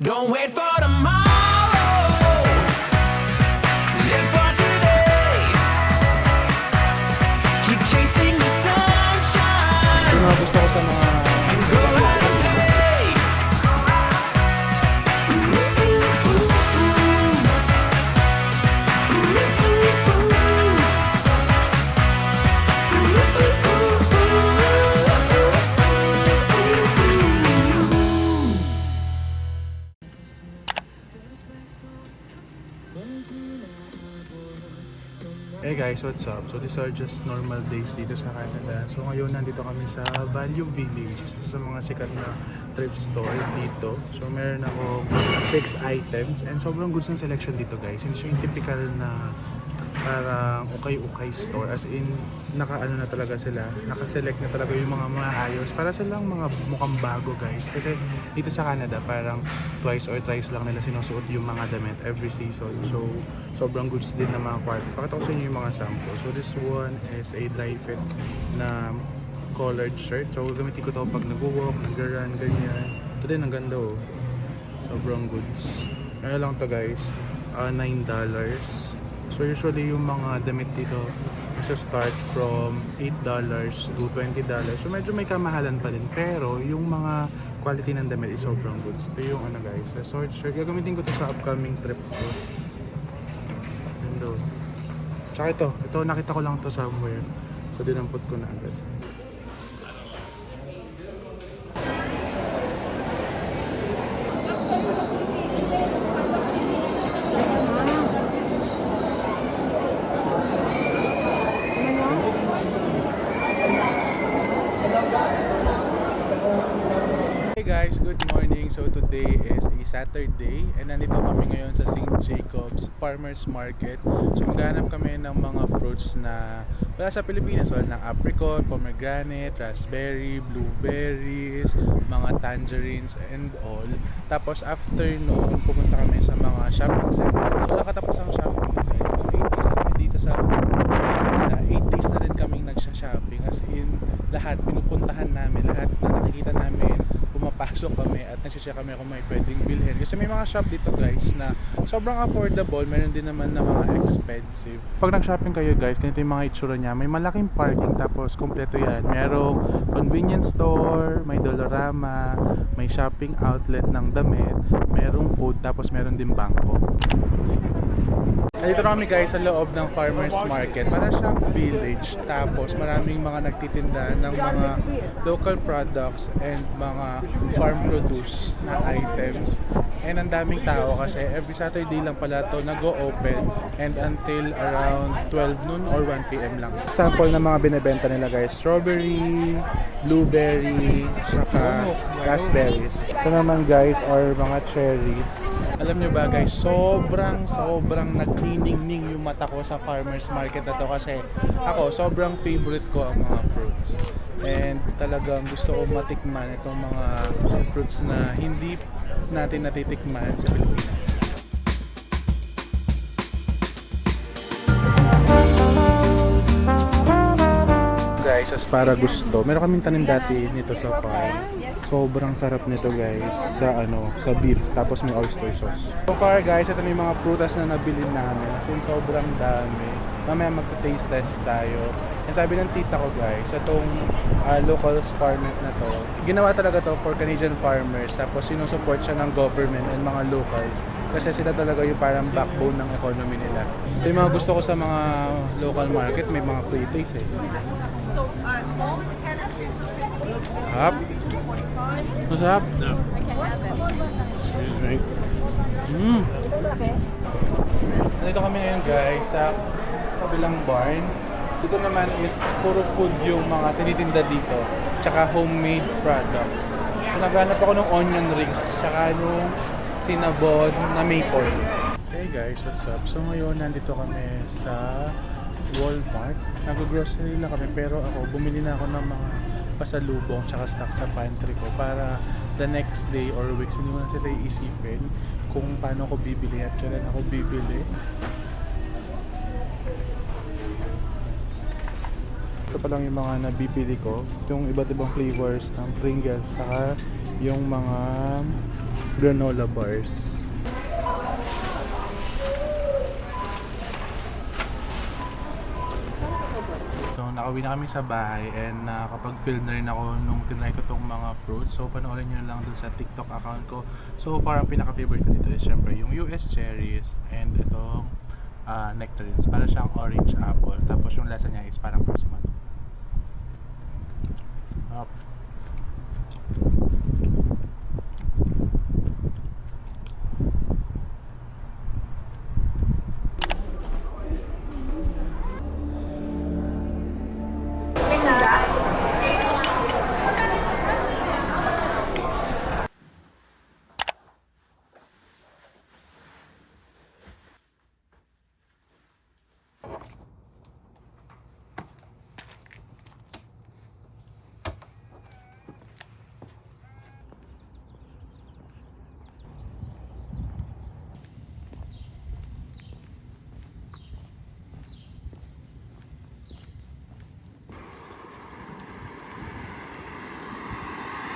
Don't wait for tomorrow. Live for today. Keep chasing the sunshine. Yung mga gusto ko sa mga And go out and play. Hey guys, what's up? So these are just normal days dito sa Canada. So ngayon nandito kami sa Value Village, sa mga sikat na thrift store dito. So meron ako 6 items and sobrang good ng selection dito guys. Hindi siya yung typical na parang ukay-ukay store, as in naka-ano na talaga sila, naka-select na talaga yung mga maayos para silang mga mukhang bago guys. Kasi dito sa Canada parang twice or thrice lang nila sinusuot yung mga damit every season. So sobrang goods din ng mga quality. Pakita ko sa inyo yung mga sample. So this one is a dry fit na collared shirt. So gamitin ko to pag nag-walk, nag-run, ganyan. Ito din ang ganda oh. Sobrang goods. Ano lang to guys, $9. So usually yung mga damit dito start from $8 to $20. So medyo may kamahalan pa din. Pero yung mga quality ng damit is sobrang good. Ito yung ano guys, resort shirt. Gagamitin ko to sa upcoming trip ko. Ganda. Tsaka ito nakita ko lang to somewhere. So dinampot ko na agad. Hey guys, good morning. So today is a Saturday and nandito kami ngayon sa St. Jacobs Farmers Market. So maghanap kami ng mga fruits na wala sa Pilipinas. So ng apricot, pomegranate, raspberry, blueberries, mga tangerines and all. Tapos after noon, pumunta kami sa mga shopping center. So wala katapos ang shopping guys. So 8 days na kami dito sa 8 days na rin kaming nagsha-shopping. As in, lahat pinupuntahan namin, lahat na nakikita namin, pumapasok kami at nagsisya kami kung may pwedeng bilhin. Kasi may mga shop dito guys na sobrang affordable, meron din naman na mga expensive. Pag nag-shopping kayo guys, ganito yung mga itsura niya. May malaking parking tapos kompleto yan. Merong convenience store, may Dollarama, may shopping outlet ng damit, merong food, tapos meron din bangko. Dito kami guys sa loob ng farmers market. Para siyang village. Tapos maraming mga nagtitinda ng mga local products and mga farm produce na items. And ang daming tao kasi every Saturday lang pala to nag-o-open and until around 12 noon or 1 PM lang. Sample ng mga binebenta nila guys. Strawberry, blueberry, saka raspberries. Ito naman guys are mga cherries. Alam nyo ba guys, sobrang nagniningning yung mata ko sa farmers market na to kasi ako, sobrang favorite ko ang mga fruits. And talagang gusto ko matikman itong mga fruits na hindi natin natitikman sa Pilipinas. Guys, as para gusto, meron kaming tanim dati nito sa farm. Sobrang sarap nito guys sa beef, tapos may oyster sauce. So far guys, ito na yung mga prutas na nabili namin. As in, sobrang dami. Mamaya magta-taste test tayo. And sabi ng tita ko guys, itong local farmer na to, ginawa talaga to for Canadian farmers. Tapos sinusupport siya ng government and mga locals. Kasi sila talaga yung parang backbone ng economy nila. Ito yung mga gusto ko sa mga local market, may mga free taste eh. So, small is 10 or 2? Sarap. Masarap. No. Excuse me. Dito kami ngayon guys sa kabilang barn. Dito naman is puro food yung mga tinitinda dito. Tsaka homemade products. So, naghanap ako ng onion rings. Tsaka nung cinnamon na maple. Hey guys, what's up? So ngayon nandito kami sa Walmart. Nag-grocery lang kami pero ako bumili na ako ng mga pasalubong tsaka stock sa pantry ko para the next day or weeks hindi mo na sila iisipin kung paano ako bibili at kailan ako bibili. Ito pa lang yung mga nabibili ko, yung iba't ibang flavors ng Pringles saka yung mga granola bars. So, nakauwi na kami sa bahay and nakapag-film na rin ako nung tinry ko tong mga fruits. So, panoorin nyo lang dun sa TikTok account ko. So far, ang pinaka-favorite ko dito is syempre yung US cherries and itong nectarines. Para siyang orange apple. Tapos yung lasa niya is parang persimmon.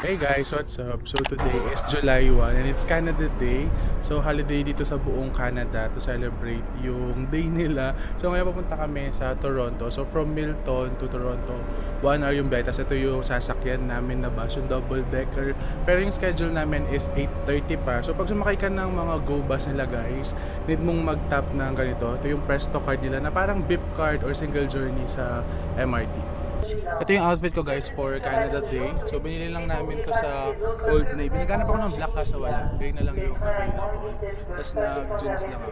Hey guys, what's up? So today is July 1 and it's Canada Day. So holiday dito sa buong Canada to celebrate yung day nila. So ngayon papunta kami sa Toronto. So from Milton to Toronto, 1 hour yung biyahe. Tapos ito yung sasakyan namin na bus, yung double decker. Pero yung schedule namin is 8:30 pa. So pag sumakay ka ng mga go bus nila guys, need mong mag-tap ng ganito. Ito yung Presto card nila na parang VIP card or single journey sa MRT. Ito yung outfit ko guys for Canada Day. So binili lang namin to sa Old Navy. Naghanap ako ng black kaso wala. Gray na lang yung available. Tapos na-jeans lang ako.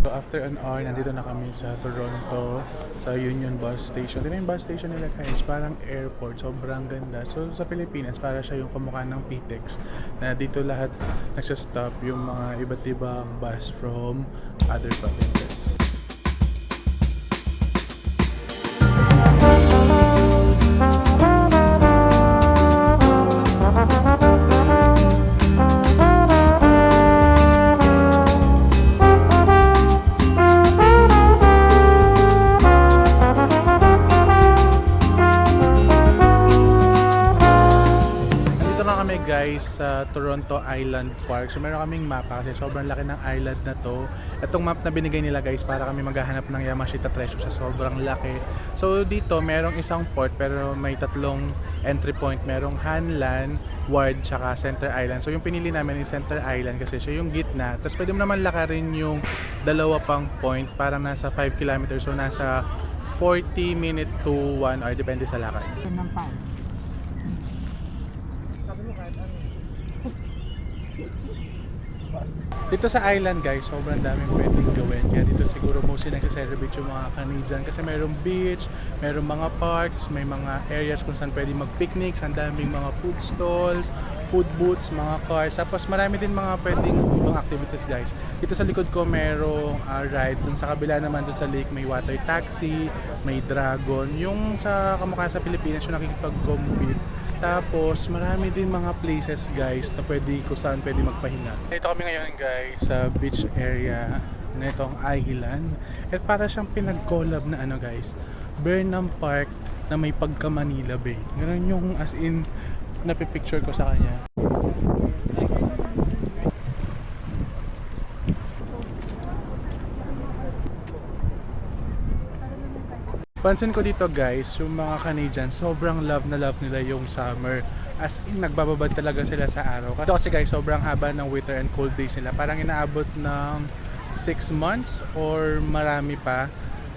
So after an hour, nandito na kami sa Toronto, sa Union Bus Station. Ito yung bus station nila guys, parang airport, sobrang ganda. So sa Pilipinas, para siya yung kamukha ng PTEX, na dito lahat nagsastop yung mga iba't ibang bus from other provinces. Guys, sa Toronto Island Park. So meron kaming mapa kasi sobrang laki ng island na to. Itong map na binigay nila guys para kami maghahanap ng Yamashita Treasure sa sobrang laki. So dito merong isang port pero may tatlong entry point. Merong Hanlan, Ward, tsaka Center Island. So yung pinili namin is Center Island kasi siya yung gitna. Tapos pwede mo naman lakarin yung dalawa pang point, parang nasa 5 kilometers. So nasa 40 minutes to 1 hour depende sa lakad. Dito sa island guys, sobrang daming pwedeng gawin. Kaya dito siguro mostly nagsiselebrate yung mga Canadian kasi mayroong beach, mayroong mga parks, may mga areas kung saan pwede mag-picnics, ang daming mga food stalls, food booths, mga cars. Tapos marami din mga pwedeng ibang activities guys. Dito sa likod ko mayroong rides. Dun sa kabila naman dun sa lake may water taxi, may dragon. Yung sa kamukha sa Pilipinas yung nakikipag-compete. Tapos marami din mga places guys na pwede kung saan pwede magpahinga. Dito kami ngayon guys sa beach area na itong island. At para siyang pinag-collab na ano guys, Burnham Park na may pagka Manila Bay. Ganun yung as in napipicture ko sa kanya. Pansin ko dito guys, yung mga Canadian, sobrang love na love nila yung summer. As in, nagbababad talaga sila sa araw. Kasi guys, sobrang haba ng winter and cold days nila. Parang inaabot ng 6 months or marami pa.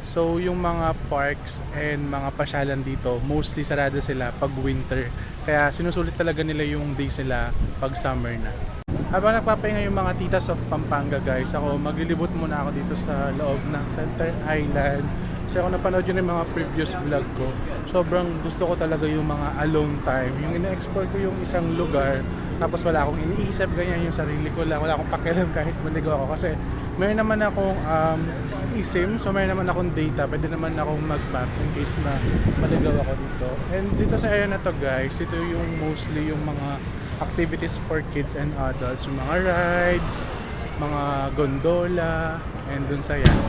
So yung mga parks and mga pasyalan dito, mostly sarado sila pag winter. Kaya sinusulit talaga nila yung days nila pag summer na. Habang nagpapahinga yung mga titas of Pampanga guys, ako maglilibot muna ako dito sa loob ng Center Island. Kasi ako napanood yun yung mga previous vlog ko. Sobrang gusto ko talaga yung mga alone time. Yung ina-explore ko yung isang lugar, tapos wala akong iniisip, ganyan yung sarili ko lang. Wala akong pakialam kahit maligaw ako. Kasi mayroon naman akong eSIM, so mayroon naman akong data. Pwede naman akong mag-maps in case na maligaw ako dito. And dito sa area na to guys, ito yung mostly yung mga activities for kids and adults. Yung mga rides, mga gondola, and dun sa yan.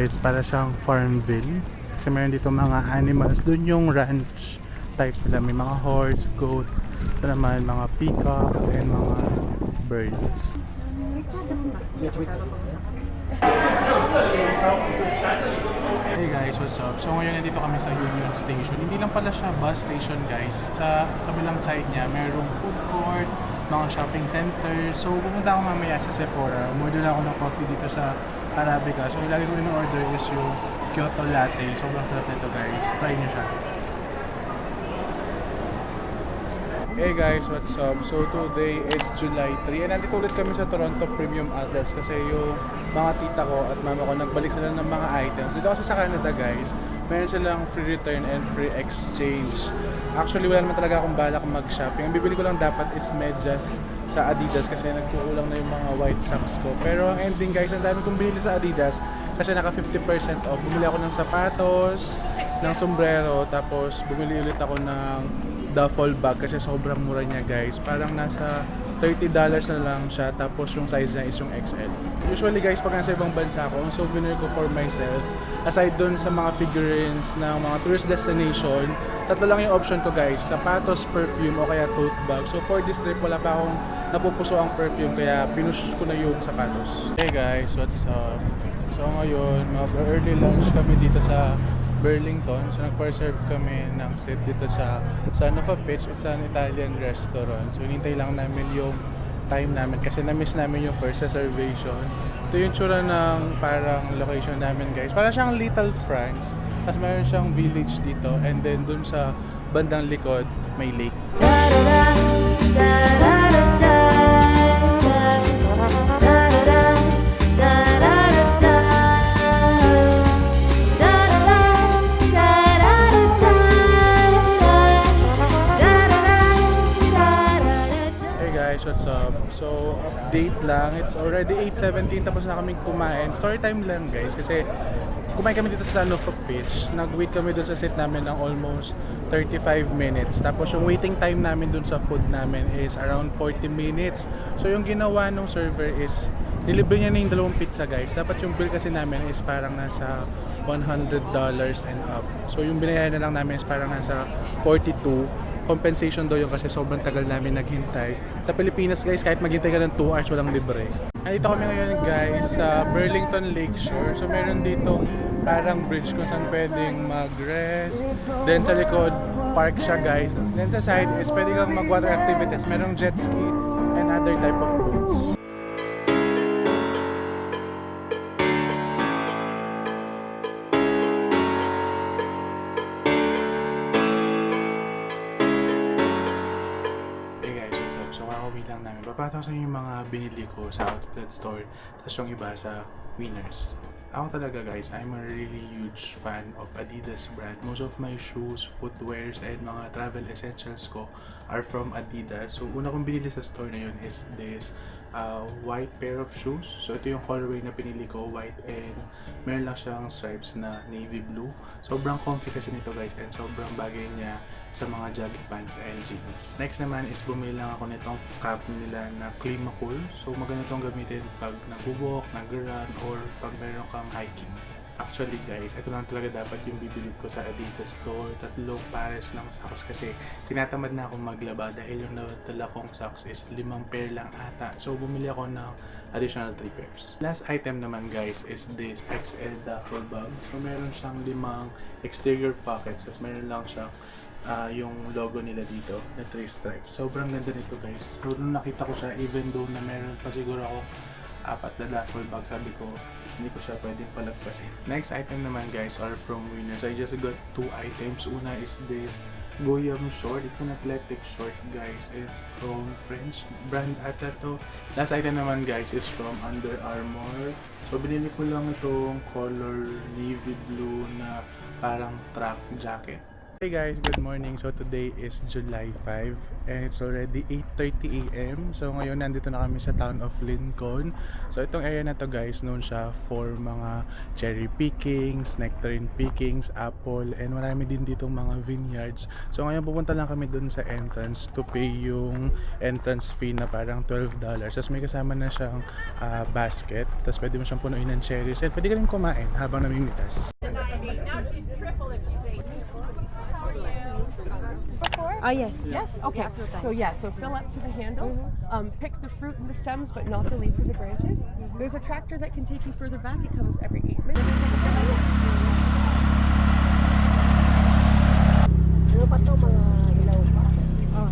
guys, para siyang Farmville. Kasi meron dito mga animals. Doon yung ranch type nila. May mga horse, goat, ito naman mga peacocks and mga birds. Hey guys, what's up? So ngayon nandito kami sa Union Station. Hindi lang pala siya bus station guys. Sa kabilang side niya, merong food court, mga shopping center. So pumunta ako mamaya sa Sephora. Umorder ako ng coffee dito sa Arabica. So lagi ko in-order is yung Kyoto Latte. Sobrang sarap nito guys. Try niyo siya. Hey guys, what's up? So today is July 3 and nandito ulit kami sa Toronto Premium Outlets kasi yung mga tita ko at mama ko nagbalik sila ng mga items. Dito kasi sa Canada guys, meron silang free return and free exchange. Actually wala naman talaga akong balak mag-shopping. Ang bibili ko lang dapat is medyas sa Adidas kasi nagkukulang na yung mga white socks ko. Pero ang ending guys, ang dami kong binili sa Adidas kasi naka 50% off. Bumili ako ng sapatos, ng sombrero, tapos bumili ulit ako ng duffel bag kasi sobrang mura niya guys. Parang nasa $30 na lang siya, tapos yung size niya is yung XL. Usually guys, pag nasa ibang bansa ako, ang souvenir ko for myself, aside dun sa mga figurines ng mga tourist destination, tatlo lang yung option ko guys, sapatos, perfume, o kaya tote bag. So for this trip, wala pa akong napupuso ang perfume, kaya pinush ko na yung sapatos. Hey guys, what's up? So ngayon, mag-early lunch kami dito sa Burlington. So nagpa-reserve kami ng seat dito sa Son of a Pitch. It's an Italian restaurant. So hinintay lang namin yung time namin kasi na-miss namin yung first reservation. Ito yung tsura ng parang location namin guys. Parang siyang Little France. Tapos mayroon siyang village dito and then dun sa bandang likod may lake. What's up? So, update lang. It's already 8:17 tapos na kaming kumain. Story time lang guys kasi kumain kami dito sa Son of a Pitch. Nag-wait kami dun sa seat namin ng almost 35 minutes. Tapos yung waiting time namin dun sa food namin is around 40 minutes. So yung ginawa ng server is nilibre niya na yung dalawang pizza guys. Dapat yung bill kasi namin is parang nasa $100 and up. So yung binayaran na lang namin is parang nasa 42. Compensation daw yun kasi sobrang tagal namin naghintay. Sa Pilipinas guys, kahit maghintay ka ng 2 hours, walang libre. Nandito kami ngayon guys sa Burlington Lakeshore. So meron ditong parang bridge kung saan pwedeng mag-rest. Then sa likod, park siya guys. Then sa side is pwede kang mag-water activities. Merong jet ski and other type of boats. Papataw sa yung mga binili ko sa outlet store, tapos yung iba sa Winners. Ako talaga guys, I'm a really huge fan of Adidas brand. Most of my shoes, footwears, and mga travel essentials ko are from Adidas. So una kong binili sa store na yun is this white pair of shoes. So ito yung colorway na pinili ko, white, and meron lang siyang stripes na navy blue. Sobrang comfy kasi nito guys, and sobrang bagay niya sa mga jogging pants and jeans. Next naman is bumili lang ako nitong cap nila na Climacool. So maganda itong gamitin pag nag-walk, nag-run, or pag meron kang hiking. Actually guys, ito lang talaga dapat yung bibili ko sa Adidas store. 3 pares ng socks kasi tinatamad na akong maglaba dahil yung nadala kong socks is 5 pair lang ata. So bumili ako ng additional 3 pairs. Last item naman guys is this XL duffel bag. So meron siyang 5 exterior pockets. Tapos meron lang siyang yung logo nila dito na 3 stripes. Sobrang ganda nito guys. So nung nakita ko siya, even though na meron pa siguro ako 4 na duffel bag, sabi ko hindi ko siya pwedeng palagpasin. Next item naman guys are from Winners. I just got 2 items. Una is this Goyam short. It's an athletic short guys, and from French brand ata to. Last item naman guys is from Under Armour. So binili ko lang itong color navy blue na parang track jacket. Hey guys, good morning. So today is July 5 and it's already 8:30 AM. So ngayon nandito na kami sa town of Lincoln. So itong area na to guys, known siya for mga cherry pickings, nectarine pickings, apple, and marami din ditong mga vineyards. So ngayon pupunta lang kami dun sa entrance to pay yung entrance fee na parang $12. Tapos may kasama na siyang basket. Tapos pwede mo siyang punuin ng cherries. And pwede ka rin kumain habang namimitas. Yes. Yes. Okay. So fill up to the handle. Pick the fruit and the stems, but not the leaves and the branches. There's a tractor that can take you further back. It comes every 8 minutes. Ano pa to, mga ilaw pa? Oh,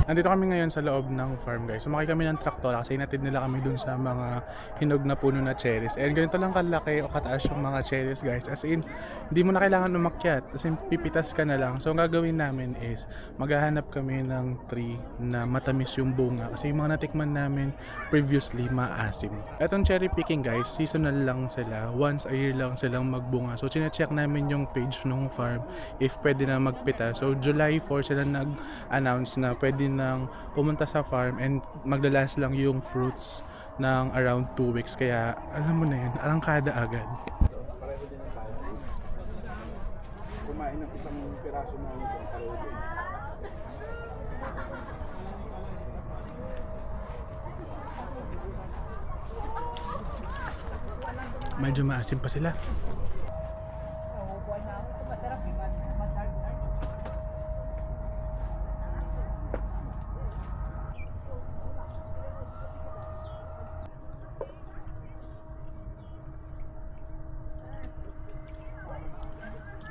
Nandito kami ngayon sa loob ng farm guys. Sumakay kami ng traktor kasi inatid nila kami dun sa mga hinog na puno na cherries. And ganito lang kalaki o kataas yung mga cherries guys. As in, hindi mo na kailangan umakyat. As in, pipitas ka na lang. So ang gagawin namin is maghahanap kami ng tree na matamis yung bunga. Kasi yung mga natikman namin previously maasim. Etong cherry picking guys, seasonal lang sila. Once a year lang silang magbunga. So chinecheck namin yung page ng farm if pwede na magpita. So July 4 sila nag-announce na pwede nang pumunta sa farm and maglalas lang yung fruits ng around 2 weeks. Kaya alam mo na yun, arangkada agad. Kumain ng isang piraso ng medyo maasim pa sila.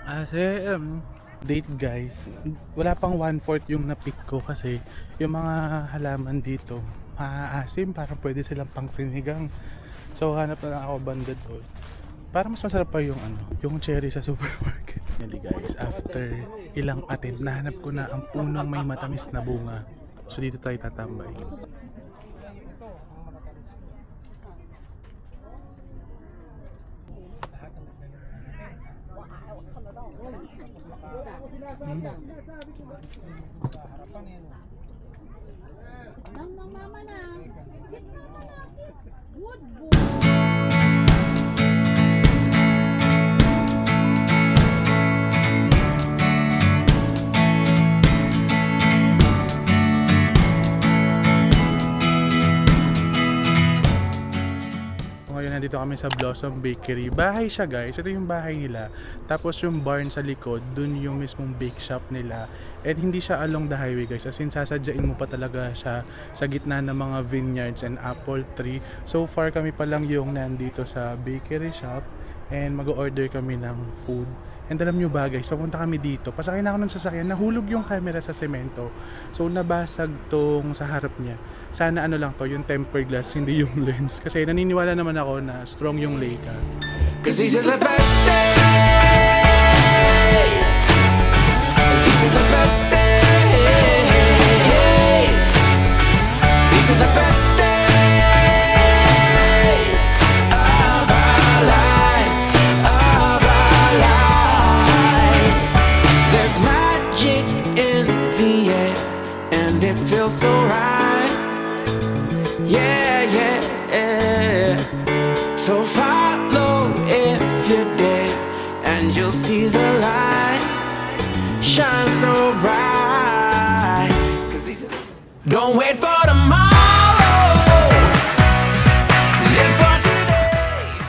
Kasi date guys, wala pang 1/4 yung na-pick ko kasi yung mga halaman dito maaasim, parang pwede silang pang sinigang. So hanap na lang ako banda doon para mas masarap pa yung yung cherry sa supermarket. Nili guys, after ilang attempt nahanap ko na ang punong may matamis na bunga. So dito tayo tatambay. mama na. Sit mama na, sit. Good boy. Ngayon nandito kami sa Blossom Bakery. Bahay siya guys. Ito yung bahay nila. Tapos yung barn sa likod, dun yung mismong bake shop nila. And hindi siya along the highway guys. As in sasadyain mo pa talaga siya sa gitna ng mga vineyards and apple tree. So far kami pa lang yung nandito sa bakery shop. And mag-order kami ng food. And alam nyo ba guys, papunta kami dito. Pasakay na ako ng sasakyan, nahulog yung camera sa semento. So nabasag tong sa harap niya. Sana lang to, yung tempered glass, hindi yung lens. Kasi naniniwala naman ako na strong yung Leica. Cause these are the best days. These are the best days. These are the best days of our lives, of our lives. There's magic in the air and it feels so right. Yeah, yeah, yeah. So follow if you dare, and you'll see the light shine so bright. 'Cause these are the... Don't wait for tomorrow.